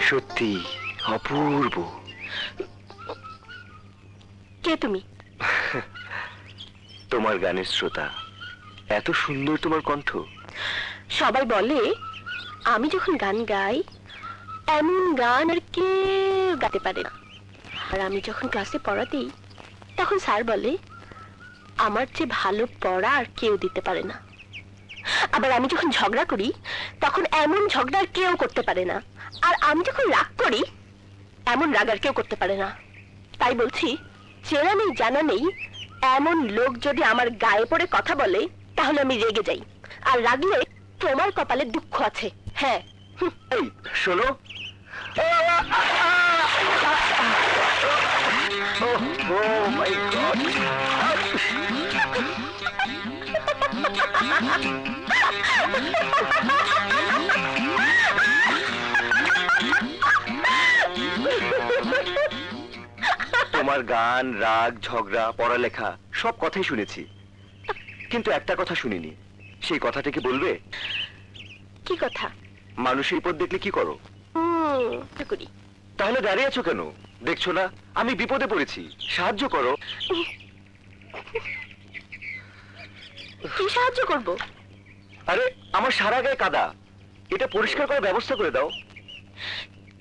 সত্যি অপূর্ব। কে তুমি? তোমার গানের শ্রোতা। এত সুন্দর তোমার কণ্ঠ। সবাই বলে আমি যখন গান গাই এমন গান আর কেউ গাইতে পারে না। আর আমি যখন ক্লাসে পড়াতেই তখন স্যার বলে আমার চেয়ে ভালো পড়া আর কেউ দিতে পারে না। আবার আমি যখন ঝগড়া করি তখন এমন ঝগড়া আর কেউ করতে পারে না। আর আমি যখন রাগ করি এমন রাগ আর কেউ করতে পারে না। তাই বলছি, চেনা নেই জানা নেই এমন লোক যদি আমার গায়ে পড়ে কথা বলে তাহলে আমি রেগে যাই। আর রাগলে তোমার কপালে দুঃখ আছে। হ্যাঁ, এই শোনো, oh my God! তোমার গান, রাগ, ঝগড়া, পড়ালেখা সব কথাই শুনেছি, কিন্তু একটা কথা শুনিনি। সেই কথাটা কি বলবে? কি কথা? মানুষের বিপদ দেখলে কি করো? করি। তাহলে দাঁড়িয়ে আছো কেন? দেখছো না আমি বিপদে পড়েছি, সাহায্য করো। কি সাহায্য করব? আরে আমার সারা গায়ে কাদা, এটা পরিষ্কার করার ব্যবস্থা করে দাও।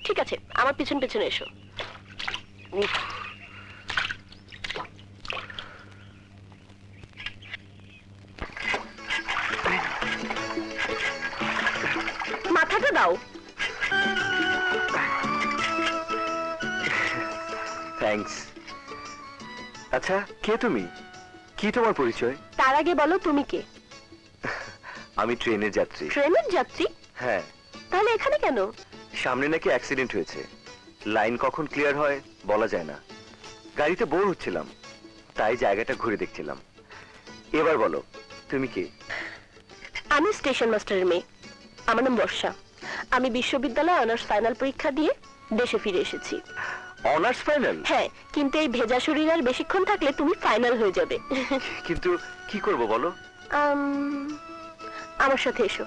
ঠিক আছে, আমার পিছন পিছনে এসো। মাথাটা দাও। থ্যাঙ্কস। আচ্ছা, কে তুমি? কি তোমার পরিচয়? তার আগে বলো তুমি কে? আমি ট্রেনের যাত্রী। ট্রেনের যাত্রী? হ্যাঁ। তাহলে এখানে কেন? সামনে নাকি অ্যাক্সিডেন্ট হয়েছে, লাইন কখন ক্লিয়ার হয় বলা যায় না। গাড়িতে বোর হচ্ছিলাম, তাই জায়গাটা ঘুরে দেখছিলাম। এবার বলো তুমি কে? আমি স্টেশন মাস্টারের মেয়ে। আমার নাম বর্ষা। আমি বিশ্ববিদ্যালয়ে অনার্স ফাইনাল পরীক্ষা দিয়ে দেশে ফিরে এসেছি। Honours final? হ্যাঁ, কিন্তু এই ভেজা শরীর আর বেশিক্ষণ থাকলে তুমি ফাইনাল হয়ে যাবে। কিন্তু কি করব বলো? আমার সাথে এসো।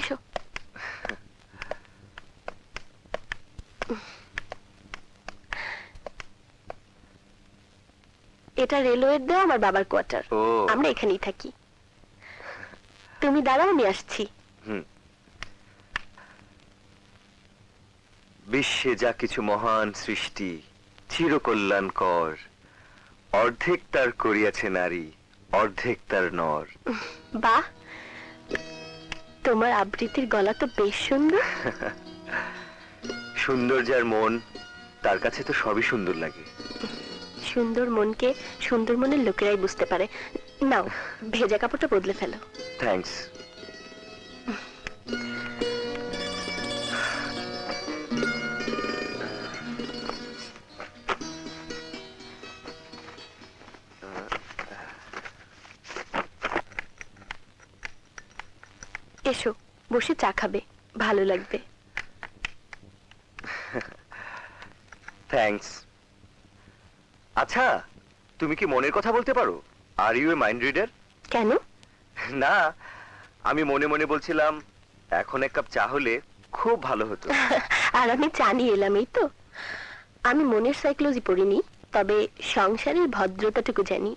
এসো। এটা রেলওয়ের দেওয়া আমার বাবার কোয়ার্টার। আমরা এখানেই থাকি। তুমি দাঁড়াও, আমি আসছি। বিশ্বে যা কিছু মহান সৃষ্টি চিরকল্যাণকর, অর্ধেক তার করিয়াছে নারী, অর্ধেক তার নর। বাহ, তোমার আবৃত্তির গলা তো বেশ সুন্দর। সুন্দর যার মন, তার কাছে তো সবই সুন্দর লাগে। সুন্দর মনকে সুন্দর মনের লোকেরাই বুঝতে পারে। নাও, ভেজা কাপড়টা বদলে ফেলো। থ্যাঙ্কস। এসো, বসে চা খাবে, ভালো লাগবে। থ্যাঙ্কস। আচ্ছা, তুমি কি মনের কথা বলতে পারো? Are you a mind reader? কেন? না, আমি মনে মনে বলছিলাম এখন এক কাপ চা হলে খুব ভালো হতো। আর আমি চা নিয়ে এলাম, এই তো। আমি মনের সাইকোলজি পড়িনি, তবে সংসারের ভদ্রতাটুকু জানি।